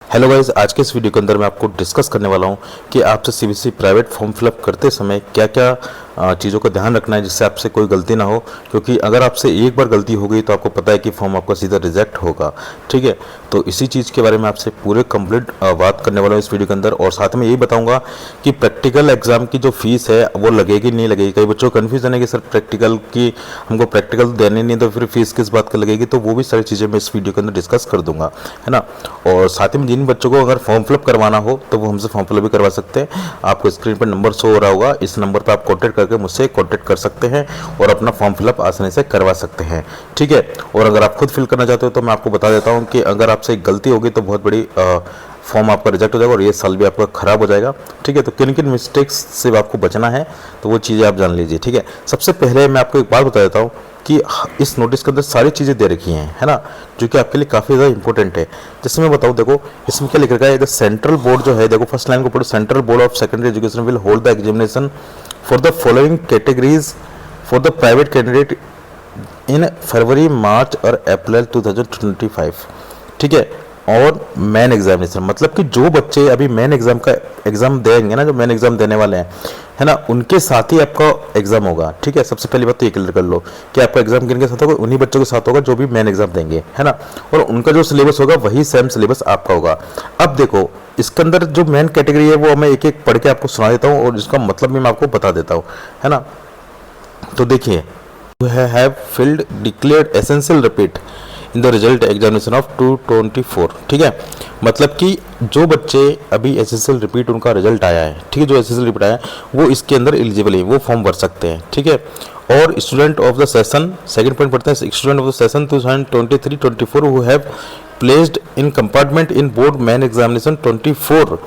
Hello guys, आज के इस वीडियो के अंदर मैं आपको डिस्कस करने वाला हूं कि आपसे सीबीएसई प्राइवेट फॉर्म फिलअप करते समय क्या क्या चीज़ों का ध्यान रखना है जिससे आपसे कोई गलती ना हो। क्योंकि अगर आपसे एक बार गलती हो गई तो आपको पता है कि फॉर्म आपका सीधा रिजेक्ट होगा। ठीक है, तो इसी चीज़ के बारे में आपसे पूरे कंप्लीट बात करने वाला हूँ इस वीडियो के अंदर। और साथ में यही बताऊँगा कि प्रैक्टिकल एग्जाम की जो फीस है वो लगेगी नहीं लगेगी। कई बच्चों को कन्फ्यूजन है कि सर प्रैक्टिकल की हमको प्रैक्टिकल देने नहीं तो फिर फीस किस बात का लगेगी, तो वो भी सारी चीज़ें मैं इस वीडियो के अंदर डिस्कस कर दूंगा, है ना। और साथ ही में जिन बच्चों को अगर फॉर्म फिलअप करवाना हो तो वो हमसे फॉर्म फिलअप भी करवा सकते हैं। आपको स्क्रीन पर नंबर शो हो रहा होगा, इस नंबर पर आप कॉन्टैक्ट करके मुझसे कॉन्टैक्ट कर सकते हैं और अपना फॉर्म फिलअप आसानी से करवा सकते हैं। ठीक है, और अगर आप खुद फिल करना चाहते हो तो मैं आपको बता देता हूँ कि अगर आपसे एक गलती होगी तो बहुत बड़ी फॉर्म आपका रिजेक्ट हो जाएगा और ये साल भी आपका खराब हो जाएगा। ठीक है, तो किन किन मिस्टेक्स से आपको बचना है तो वो चीज़ें आप जान लीजिए। ठीक है, सबसे पहले मैं आपको एक बात बता देता हूँ कि इस नोटिस के अंदर सारी चीज़ें दे रखी हैं, है ना, जो कि आपके लिए काफ़ी ज़्यादा इंपॉर्टेंट है। जैसे मैं बताऊँ, देखो इसमें क्या लिख रखा है, सेंट्रल बोर्ड जो है, देखो फर्स्ट लाइन को पढ़ो, central board of secondary education will hold the examination for the following categories for the private candidate in February, March और अप्रैल 2025। ठीक है, और मेन एग्जामिनेशन मतलब कि जो बच्चे अभी मेन एग्जाम का एग्जाम देंगे ना, जो मेन एग्जाम देने वाले हैं, है ना, उनके साथ ही आपका एग्जाम होगा। ठीक है, सबसे पहली बात तो ये क्लियर कर लो कि आपका एग्जाम किन के साथ होगा, उन्हीं बच्चों के साथ होगा जो भी मेन एग्जाम देंगे, है ना। और उनका जो सिलेबस होगा वही सेम सिलेबस आपका होगा। अब देखो इसके अंदर जो मेन कैटेगरी है वो मैं एक एक पढ़ के आपको सुना देता हूँ और इसका मतलब भी मैं आपको बता देता हूँ, है ना। तो देखिए, have field declared essential repeat in the result examination of 224। ठीक है, मतलब कि जो बच्चे अभी एसएसएल रिपीट उनका रिजल्ट आया है, ठीक है, जो एसएसएल रिपीट आया है वो इसके अंदर एलिजिबल है, वो फॉर्म भर सकते हैं। ठीक है, और student of the session, second point पढ़ते हैं, student of the session 2023-24 who have placed in compartment in board main examination 24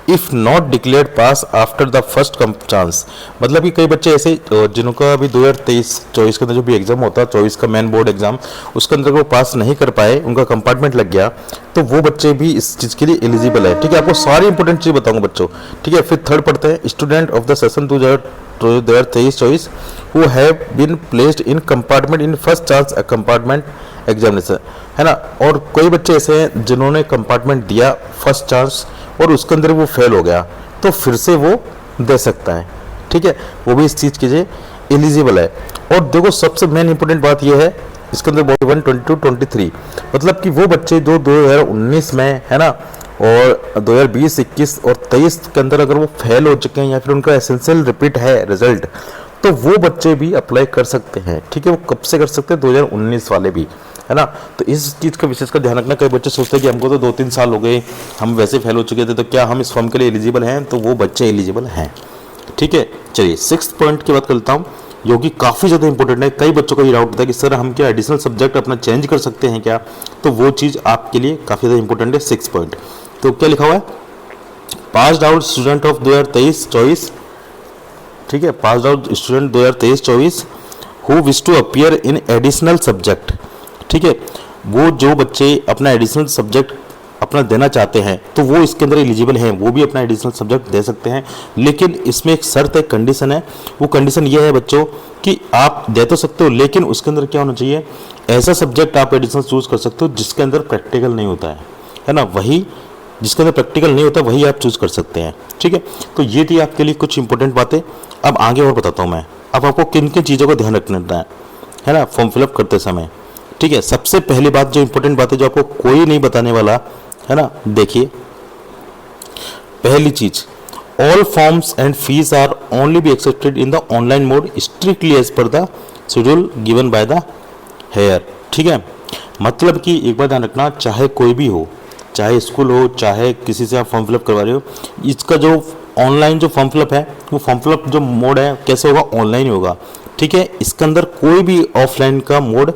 if not declared pass after the first chance. मतलब कि कई बच्चे ऐसे जिनका अभी 2023-24 के अंदर जो भी एग्जाम होता है, 24 का मेन बोर्ड एग्जाम, उसके अंदर वो पास नहीं कर पाए, उनका कंपार्टमेंट लग गया, तो वो बच्चे भी इस चीज़ के लिए एलिजिबल है। ठीक है, आपको सारी इंपॉर्टेंट चीज़ बताऊंगा बच्चों। ठीक है, फिर थर्ड पढ़ते हैं, student of the session 2023-24 who have been placed in compartment in first chance compartment examination, है ना। और कोई बच्चे ऐसे हैं जिन्होंने कंपार्टमेंट दिया फर्स्ट चांस और उसके अंदर वो फेल हो गया, तो फिर से वो दे सकता है। ठीक है, वो भी इस चीज़ के लिए एलिजिबल है। और देखो सबसे मेन इंपॉर्टेंट बात ये है इसके अंदर 21-22-23, मतलब कि वो बच्चे जो 2019 में, है ना, और 2020, 21 और 23 के अंदर अगर वो फेल हो चुके हैं या फिर उनका एसेंशियल रिपीट है रिजल्ट, तो वो बच्चे भी अप्लाई कर सकते हैं। ठीक है, वो कब से कर सकते हैं, 2019 वाले भी, है ना। तो इस चीज़ का विशेष कर ध्यान रखना। कई बच्चे सोचते हैं कि हमको तो 2-3 साल हो गए, हम वैसे फेल हो चुके थे, तो क्या हम इस फॉर्म के लिए एलिजिबल हैं, तो वो बच्चे एलिजिबल हैं। ठीक है, चलिए 6th पॉइंट की बात करता हूँ जो कि काफ़ी ज़्यादा इंपॉर्टेंट है। कई बच्चों को ये डाउट होता है कि सर हम क्या एडिशनल सब्जेक्ट अपना चेंज कर सकते हैं क्या, तो वो चीज़ आपके लिए काफ़ी ज़्यादा इंपॉर्टेंट है। 6th पॉइंट तो क्या लिखा हुआ है, पास्ड आउट स्टूडेंट ऑफ 2023-24, ठीक है, passed out student 2023-24 who wish to appear in additional subject. ठीक है, वो जो बच्चे अपना एडिशनल सब्जेक्ट अपना देना चाहते हैं तो वो इसके अंदर एलिजिबल हैं, वो भी अपना एडिशनल सब्जेक्ट दे सकते हैं। लेकिन इसमें एक शर्त है, कंडीशन है। वो कंडीशन ये है बच्चों कि आप दे तो सकते हो, लेकिन उसके अंदर क्या होना चाहिए, ऐसा सब्जेक्ट आप एडिशनल चूज कर सकते हो जिसके अंदर प्रैक्टिकल नहीं होता है ना, वही जिसके अंदर प्रैक्टिकल नहीं होता वही आप चूज कर सकते हैं। ठीक है, तो ये थी आपके लिए कुछ इंपॉर्टेंट बातें। अब आगे और बताता हूँ मैं, अब आपको किन किन चीज़ों का ध्यान रखना है ना फॉर्म फिलअप करते समय। ठीक है, सबसे पहली बात जो इंपॉर्टेंट बात है जो आपको कोई नहीं बताने वाला, है ना, देखिए पहली चीज, all forms and fees are only be accepted in the online mode strictly as per the schedule given by the hair. ठीक है, मतलब कि एक बार ध्यान रखना, चाहे कोई भी हो, चाहे स्कूल हो, चाहे किसी से आप फॉर्म फिलअप करवा रहे हो, इसका जो ऑनलाइन जो फॉर्म फिलअप है, वो फॉर्म फिलअप जो मोड है कैसे होगा, ऑनलाइन ही होगा। ठीक है, इसके अंदर कोई भी ऑफलाइन का मोड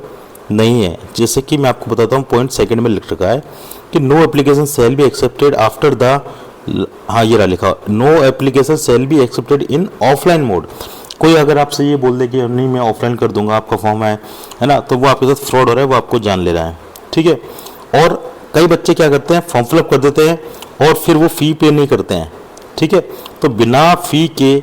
नहीं है। जैसे कि मैं आपको बताता हूँ, पॉइंट सेकंड में लिख रखा है कि no application shall be accepted after the, हाँ ये रहा लिखा, no application shall be accepted in offline mode. कोई अगर आपसे ये बोल दे कि नहीं मैं ऑफलाइन कर दूंगा आपका फॉर्म है ना, तो वो आपके साथ फ्रॉड हो रहा है, वो आपको जान ले रहा है। ठीक है, और कई बच्चे क्या करते हैं, फॉर्म फिलअप कर देते हैं और फिर वो फ़ी पे नहीं करते हैं। ठीक है, तो बिना फ़ी के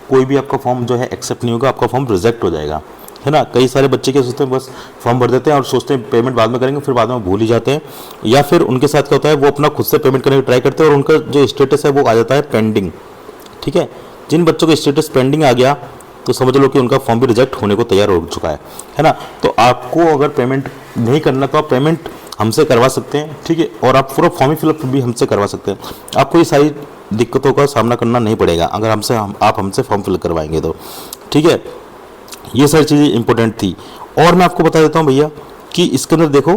कोई भी आपका फॉर्म जो है एक्सेप्ट नहीं होगा, आपका फॉर्म रिजेक्ट हो जाएगा। है ना। कई सारे बच्चे क्या सोचते हैं, बस फॉर्म भर देते हैं और सोचते हैं पेमेंट बाद में करेंगे, फिर बाद में भूल ही जाते हैं। या फिर उनके साथ क्या होता है, वो अपना खुद से पेमेंट करने की ट्राई करते हैं और उनका जो स्टेटस है वो आ जाता है पेंडिंग। ठीक है, जिन बच्चों का स्टेटस पेंडिंग आ गया तो समझ लो कि उनका फॉर्म भी रिजेक्ट होने को तैयार हो चुका है ना। तो आपको अगर पेमेंट नहीं करना तो आप पेमेंट हमसे करवा सकते हैं। ठीक है, और आप पूरा फॉर्म फिलअप भी हमसे करवा सकते हैं। आपको ये सारी दिक्कतों का सामना करना नहीं पड़ेगा अगर आप हमसे फॉर्म फिल करवाएंगे तो। ठीक है, ये सारी चीज़ें इंपॉर्टेंट थी। और मैं आपको बता देता हूँ भैया कि इसके अंदर देखो,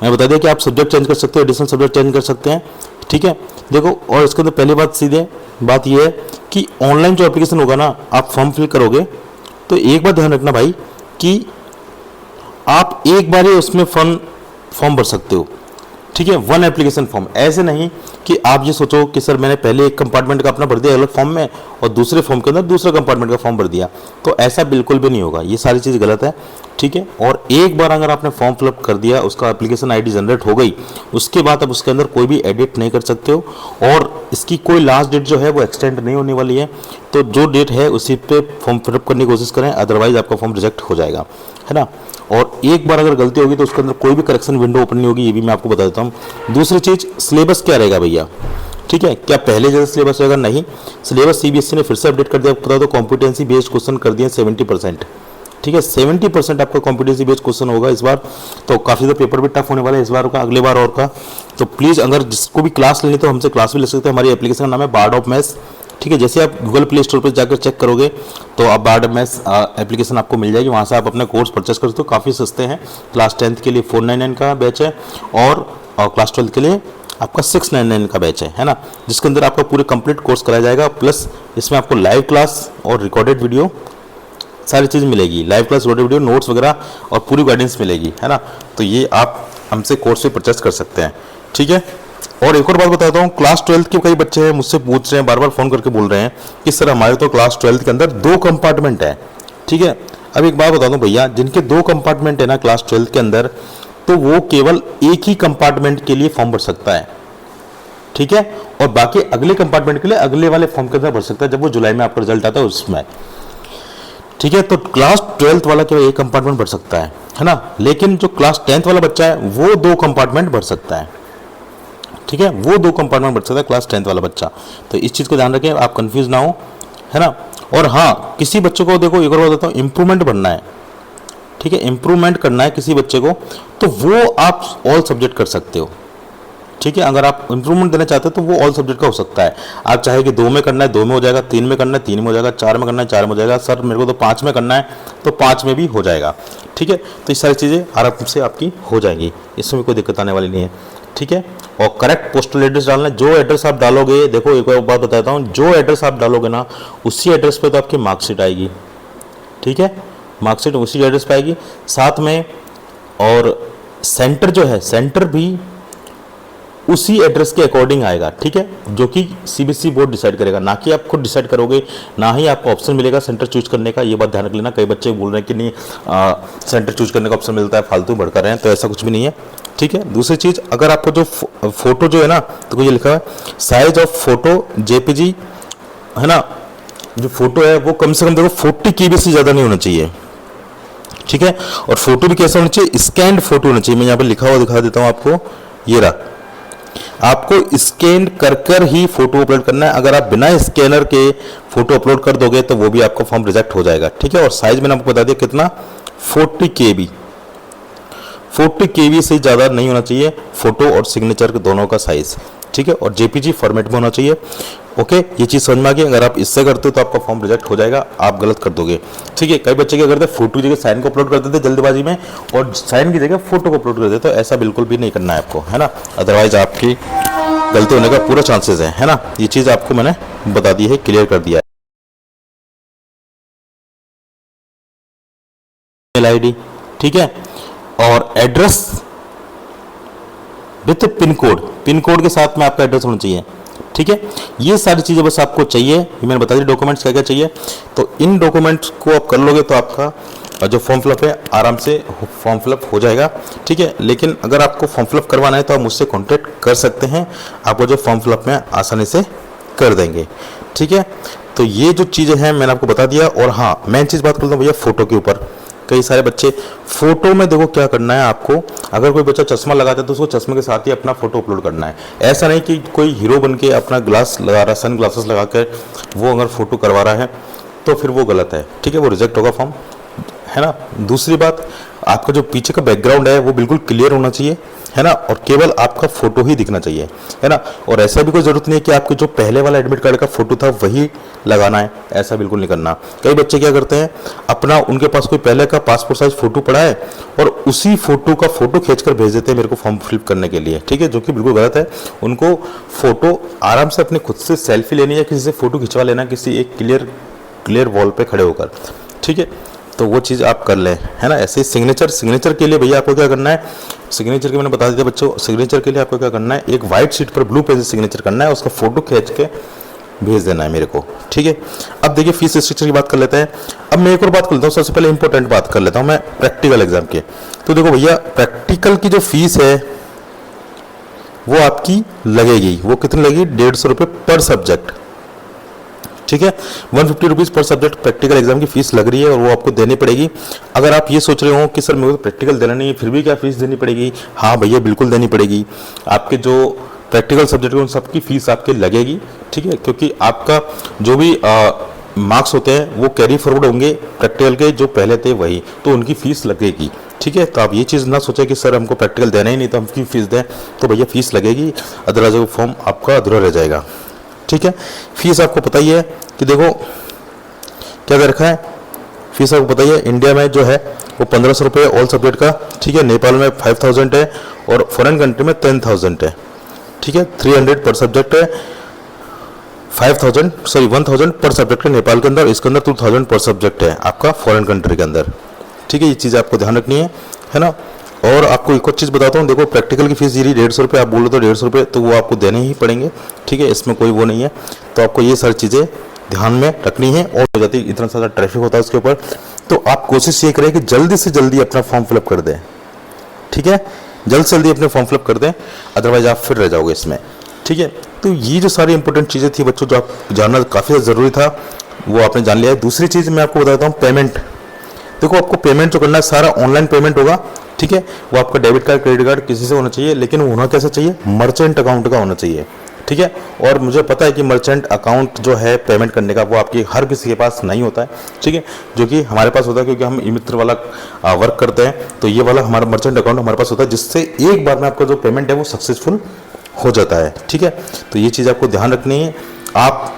मैं बता दिया कि आप सब्जेक्ट चेंज कर सकते हो, एडिशनल सब्जेक्ट चेंज कर सकते हैं। ठीक है, देखो, और इसके अंदर पहली बात सीधे बात ये है कि ऑनलाइन जो एप्लीकेशन होगा ना, आप फॉर्म फिल करोगे तो एक बात ध्यान रखना भाई कि आप एक बार ही उसमें फॉर्म भर सकते हो। ठीक है, वन एप्लीकेशन फॉर्म, ऐसे नहीं कि आप ये सोचो कि सर मैंने पहले एक कंपार्टमेंट का अपना भर दिया अलग फॉर्म में और दूसरे फॉर्म के अंदर दूसरा कंपार्टमेंट का फॉर्म भर दिया, तो ऐसा बिल्कुल भी नहीं होगा। ये सारी चीज़ गलत है। ठीक है, और एक बार अगर आपने फॉर्म फिलअप कर दिया, उसका एप्लीकेशन आईडी जनरेट हो गई, उसके बाद आप उसके अंदर कोई भी एडिट नहीं कर सकते हो और इसकी कोई लास्ट डेट जो है वो एक्सटेंड नहीं होने वाली है। तो जो डेट है उसी पे फॉर्म फिलअप करने की कोशिश करें, अदरवाइज आपका फॉर्म रिजेक्ट हो जाएगा, है ना। और एक बार अगर गलती होगी तो उसके अंदर कोई भी करेक्शन विंडो ओपन नहीं होगी, ये भी मैं आपको बता देता हूँ। दूसरी चीज़, सिलेबस क्या रहेगा भैया। ठीक है, क्या पहले जैसा सिलेबस रहेगा? नहीं, सिलेबस सीबीएसई ने फिर से अपडेट कर दिया। आपको बता दो, कॉम्पिटेंसी बेस्ड क्वेश्चन कर दिए 70%। ठीक है, 70% आपका कॉम्पिटेंसी बेस्ड क्वेश्चन होगा इस बार। तो काफ़ी ज़्यादा पेपर भी टफ होने वाला है इस बार का, अगले बार और का। तो प्लीज़ अगर जिसको भी क्लास लेनी तो हमसे क्लास भी ले सकते हैं। हमारी एप्लीकेशन का नाम है बार्ड ऑफ मैथ्स। ठीक है, जैसे आप गूगल प्ले स्टोर पर जाकर चेक करोगे तो आप बार्ड ऑफ मैथ्स एप्लीकेशन आपको मिल जाएगी, वहाँ से आप अपने कोर्स परचेस कर सकते हो। काफ़ी सस्ते हैं। क्लास 10th के लिए 499 का बैच है और क्लास 12th के लिए आपका 699 का बैच है ना, जिसके अंदर आपका पूरे कंप्लीट कोर्स कराया जाएगा। प्लस इसमें आपको लाइव क्लास और रिकॉर्डेड वीडियो सारी चीज़ मिलेगी। Live class, recorded video, notes वगैरह और पूरी गाइडेंस मिलेगी, है ना। तो ये आप हमसे कोर्स पे परचेस कर सकते हैं। ठीक है, और एक और बात बताता हूँ, क्लास 12th के कई बच्चे हैं मुझसे पूछ रहे हैं, बार बार फ़ोन करके बोल रहे हैं कि सर हमारे तो क्लास 12th के अंदर 2 कंपार्टमेंट है। ठीक है, अब एक बात बता दूँ भैया, जिनके 2 कंपार्टमेंट है ना क्लास 12th के अंदर, तो वो केवल एक ही कंपार्टमेंट के लिए फॉर्म भर सकता है। ठीक है, और बाकी अगले कंपार्टमेंट के लिए अगले वाले फॉर्म के अंदर भर सकता है जब वो जुलाई में आपका रिजल्ट आता है उसमें। ठीक है, तो क्लास 12th वाला केवल एक कंपार्टमेंट भर सकता है ना। लेकिन जो क्लास 10th वाला बच्चा है वो 2 कंपार्टमेंट भर सकता है। ठीक है, वो 2 कंपार्टमेंट भर सकता है क्लास 10th वाला बच्चा। तो इस चीज़ को ध्यान रखें, आप कंफ्यूज ना हो, है ना। और हाँ, किसी बच्चे को देखो एक और बात बताता हूँ, इम्प्रूवमेंट बनना है। ठीक है, इम्प्रूवमेंट करना है किसी बच्चे को, तो वो आप ऑल सब्जेक्ट कर सकते हो। ठीक है, अगर आप इंप्रूवमेंट देना चाहते हो तो वो ऑल सब्जेक्ट का हो सकता है। आप चाहे कि 2 में करना है 2 में हो जाएगा, 3 में करना है 3 में हो जाएगा, 4 में करना है 4 में हो जाएगा, सर मेरे को तो 5 में करना है तो 5 में भी हो जाएगा। ठीक है, तो ये सारी चीज़ें आराम से आपकी हो जाएंगी, इसमें कोई दिक्कत आने वाली नहीं है। ठीक है, और करेक्ट पोस्टल एड्रेस डालना है। जो एड्रेस आप डालोगे, देखो एक और बात बताता हूँ, जो एड्रेस आप डालोगे ना उसी एड्रेस पे तो आपकी मार्कशीट आएगी। ठीक है, मार्कशीट उसी एड्रेस पे आएगी साथ में, और सेंटर जो है, सेंटर भी उसी एड्रेस के अकॉर्डिंग आएगा। ठीक है, जो कि सीबीएसई बोर्ड डिसाइड करेगा, ना कि आप खुद डिसाइड करोगे, ना ही आपको ऑप्शन मिलेगा सेंटर चूज करने का। ये बात ध्यान रख लेना। कई बच्चे बोल रहे हैं कि नहीं सेंटर चूज करने का ऑप्शन मिलता है, फालतू भड़का रहे हैं, तो ऐसा कुछ भी नहीं है। ठीक है, दूसरी चीज़, अगर आपको जो फोटो जो है ना, तो ये लिखा है साइज ऑफ फोटो जेपीजी, है ना, जो फोटो है वो कम से कम देखो 40 KB से ज़्यादा नहीं होना चाहिए। ठीक है, और फोटो भी कैसा होना चाहिए, स्कैन्ड फोटो होना चाहिए। मैं यहाँ पे लिखा हुआ दिखा देता हूँ आपको, ये रहा, आपको स्कैन कर कर ही फोटो अपलोड करना है। अगर आप बिना स्कैनर के फोटो अपलोड कर दोगे तो वो भी आपका फॉर्म रिजेक्ट हो जाएगा। ठीक है, और साइज मैंने आपको बता दिया कितना, 40 KB। 40 KB से ज़्यादा नहीं होना चाहिए फोटो और सिग्नेचर के दोनों का साइज। ठीक है, और जेपीजी फॉर्मेट में होना चाहिए। ओके, ये चीज़ समझ में आ गई। अगर आप इससे करते हो तो आपका फॉर्म रिजेक्ट हो जाएगा, आप गलत कर दोगे। ठीक है, कई बच्चे क्या करते हैं, फोटो की जगह साइन को अपलोड कर देते जल्दबाजी में, और साइन की जगह फोटो को अपलोड कर देते, तो ऐसा बिल्कुल भी नहीं करना है आपको, है ना। अदरवाइज आपकी गलती होने का पूरा चांसेस है ना। ये चीज़ आपको मैंने बता दी है, क्लियर कर दिया है। ईमेल आईडी, ठीक है, और एड्रेस विथ पिन कोड के साथ में आपका एड्रेस होना चाहिए। ठीक है, ये सारी चीज़ें बस आपको चाहिए। ये मैंने बता दी डॉक्यूमेंट्स क्या क्या चाहिए, तो इन डॉक्यूमेंट्स को आप कर लोगे तो आपका जो फॉर्म फिलअप है आराम से फॉर्म फिलअप हो जाएगा। ठीक है, लेकिन अगर आपको फॉर्म फिलअप करवाना है तो आप मुझसे कॉन्टैक्ट कर सकते हैं, आपको जो फॉर्म फिलअप में आसानी से कर देंगे। ठीक है, तो ये जो चीज़ें हैं मैंने आपको बता दिया। और हाँ, मेन चीज़ बात करता हूँ भैया फ़ोटो के ऊपर। कई सारे बच्चे फ़ोटो में देखो क्या करना है आपको, अगर कोई बच्चा चश्मा लगाता है तो उसको चश्मे के साथ ही अपना फ़ोटो अपलोड करना है। ऐसा नहीं कि कोई हीरो बन के अपना ग्लास लगा रहा है, सन ग्लासेस लगा कर वो अगर फ़ोटो करवा रहा है तो फिर वो गलत है, ठीक है, वो रिजेक्ट होगा फॉर्म, है ना। दूसरी बात, आपका जो पीछे का बैकग्राउंड है वो बिल्कुल क्लियर होना चाहिए, है ना, और केवल आपका फोटो ही दिखना चाहिए, है ना। और ऐसा भी कोई ज़रूरत नहीं है कि आपके जो पहले वाला एडमिट कार्ड का फोटो था वही लगाना है, ऐसा बिल्कुल नहीं करना। कई बच्चे क्या करते हैं, अपना उनके पास कोई पहले का पासपोर्ट साइज फोटो पड़ा है और उसी फोटो का फोटो खींचकर भेज देते हैं मेरे को फॉर्म फिल करने के लिए, ठीक है, जो कि बिल्कुल गलत है। उनको फोटो आराम से अपने खुद से सेल्फी लेनी है, किसी से फोटो खिंचवा लेना, किसी एक क्लियर वॉल पे खड़े होकर, ठीक है, तो वो चीज़ आप कर लें, है ना। ऐसे सिग्नेचर के लिए भैया आपको क्या करना है, सिग्नेचर के मैंने बता दिया बच्चों, सिग्नेचर के लिए आपको क्या करना है, एक वाइट शीट पर ब्लू पेन से सिग्नेचर करना है, उसका फोटो खींच के भेज देना है मेरे को, ठीक है। अब देखिए फीस स्ट्रक्चर की बात कर लेते हैं। अब मैं एक और बात कर लेता हूँ, सबसे पहले इंपॉर्टेंट बात कर लेता हूँ मैं प्रैक्टिकल एग्जाम की। तो देखो भैया, प्रैक्टिकल की जो फीस है वो आपकी लगेगी, वो कितनी लगेगी, 150 रुपये पर सब्जेक्ट, ठीक है। 150 रुपीज़ पर सब्जेक्ट प्रैक्टिकल एग्जाम की फीस लग रही है और वो आपको देनी पड़ेगी। अगर आप ये सोच रहे हो कि सर मेरे को प्रैक्टिकल देना नहीं है फिर भी क्या फीस देनी पड़ेगी, हाँ भैया बिल्कुल देनी पड़ेगी। आपके जो प्रैक्टिकल सब्जेक्ट है उन सबकी फीस आपकी लगेगी, ठीक है, क्योंकि आपका जो भी मार्क्स होते हैं वो कैरी फॉरवर्ड होंगे प्रैक्टिकल के जो पहले थे वही, तो उनकी फीस लगेगी, ठीक है। तो आप ये चीज़ ना सोचें कि सर हमको प्रैक्टिकल देना ही नहीं तो हम की फीस दें, तो भैया फीस लगेगी, अदरवाइज वो फॉर्म आपका अधूरा रह जाएगा, ठीक है। फीस आपको पता ही है कि देखो क्या कर रखा है, फीस आपको पता ही है, इंडिया में जो है वो 1500 रुपये ऑल सब्जेक्ट का, ठीक है, नेपाल में 5000 है और फॉरेन कंट्री में 10,000 है, ठीक है। 300 पर सब्जेक्ट है, 1000 पर सब्जेक्ट है नेपाल के अंदर, इसके अंदर 2000 पर सब्जेक्ट है आपका फॉरेन कंट्री के अंदर, ठीक है। ये चीज़ आपको ध्यान रखनी है ना। और आपको एक और चीज़ बताता हूँ, देखो प्रैक्टिकल की फीस यही 150 रुपये, आप बोलो तो 150 रुपये तो वो आपको देने ही पड़ेंगे, ठीक है, इसमें कोई वो नहीं है। तो आपको ये सारी चीज़ें ध्यान में रखनी है। और हो जाती है, इतना सारा ट्रैफिक होता है उसके ऊपर, तो आप कोशिश ये करें कि जल्दी से जल्दी अपना फॉर्म फिलअप कर दें, ठीक है, जल्द से जल्दी अपने फॉर्म फिलअप कर दें, अदरवाइज आप फिर रह जाओगे इसमें, ठीक है। तो ये जो सारी इंपॉर्टेंट चीज़ें थी बच्चों जो आप जानना काफ़ी ज़रूरी था वो आपने जान लिया है। दूसरी चीज़ मैं आपको बताता हूँ, पेमेंट। देखो आपको पेमेंट जो करना है सारा ऑनलाइन पेमेंट होगा, ठीक है, वो आपका डेबिट कार्ड क्रेडिट कार्ड किसी से होना चाहिए, लेकिन वो होना कैसा चाहिए, मर्चेंट अकाउंट का होना चाहिए, ठीक है। और मुझे पता है कि मर्चेंट अकाउंट जो है पेमेंट करने का वो आपकी हर किसी के पास नहीं होता है, ठीक है, जो कि हमारे पास होता है क्योंकि हम ई मित्र वाला वर्क करते हैं, तो ये वाला हमारा मर्चेंट अकाउंट हमारे पास होता है, जिससे एक बार में आपका जो पेमेंट है वो सक्सेसफुल हो जाता है, ठीक है। तो ये चीज़ आपको ध्यान रखनी है। आप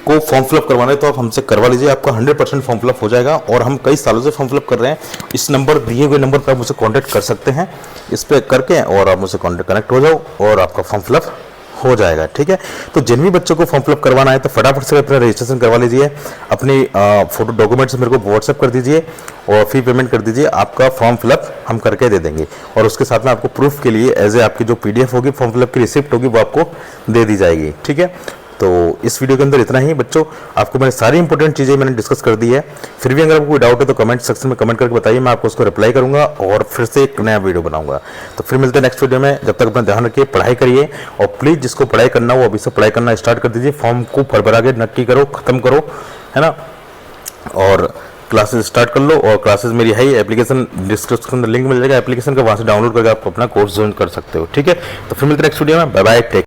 को फॉर्म फिलअप करवाना है तो आप हमसे करवा लीजिए, आपका 100% फॉर्म फिलअप हो जाएगा। और हम कई सालों से फॉर्म फिलअप कर रहे हैं, इस नंबर दिए हुए नंबर पर आप मुझसे कांटेक्ट कर सकते हैं, इस पर करके और आप मुझसे कनेक्ट हो जाओ और आपका फॉर्म फिलअप हो जाएगा, ठीक है। तो जिन भी बच्चों को फॉर्म फिलअप करवाना है तो फटाफट से अपना रजिस्ट्रेशन करवा लीजिए, अपनी फोटो डॉक्यूमेंट्स मेरे को व्हाट्सएप कर दीजिए और फी पेमेंट कर दीजिए, आपका फॉर्म फिलअप हम करके दे देंगे। और उसके साथ में आपको प्रूफ के लिए एज ए आपकी जो PDF होगी, फॉर्म फिलअप की रिसिप्ट होगी, वो आपको दे दी जाएगी, ठीक है। तो इस वीडियो के अंदर इतना ही बच्चों, आपको मैंने सारी इंपॉर्टेंट चीज़ें मैंने डिस्कस कर दी है। फिर भी अगर आपको कोई डाउट है तो कमेंट सेक्शन में कमेंट करके बताइए, मैं आपको उसको रिप्लाई करूंगा और फिर से एक नया वीडियो बनाऊंगा। तो फिर मिलते हैं नेक्स्ट वीडियो में, जब तक अपना ध्यान रखिए, पढ़ाई करिए और प्लीज़ जिसको पढ़ाई करना हो अभी से पढ़ाई करना स्टार्ट कर दीजिए, फॉर्म को भरभरा के नक्की करो, ख़त्म करो, है ना। और क्लासेस स्टार्ट कर लो, और क्लासेस मेरी है ही, एप्लीकेशन डिस्क्रिप्शन में लिंक मिल जाएगा एप्लीकेशन का, वहाँ से डाउनलोड करके आप अपना कोर्स ज्वाइन कर सकते हो, ठीक है। तो फिर मिलते हैं नेक्स्ट वीडियो में, बाय बाय, टेक।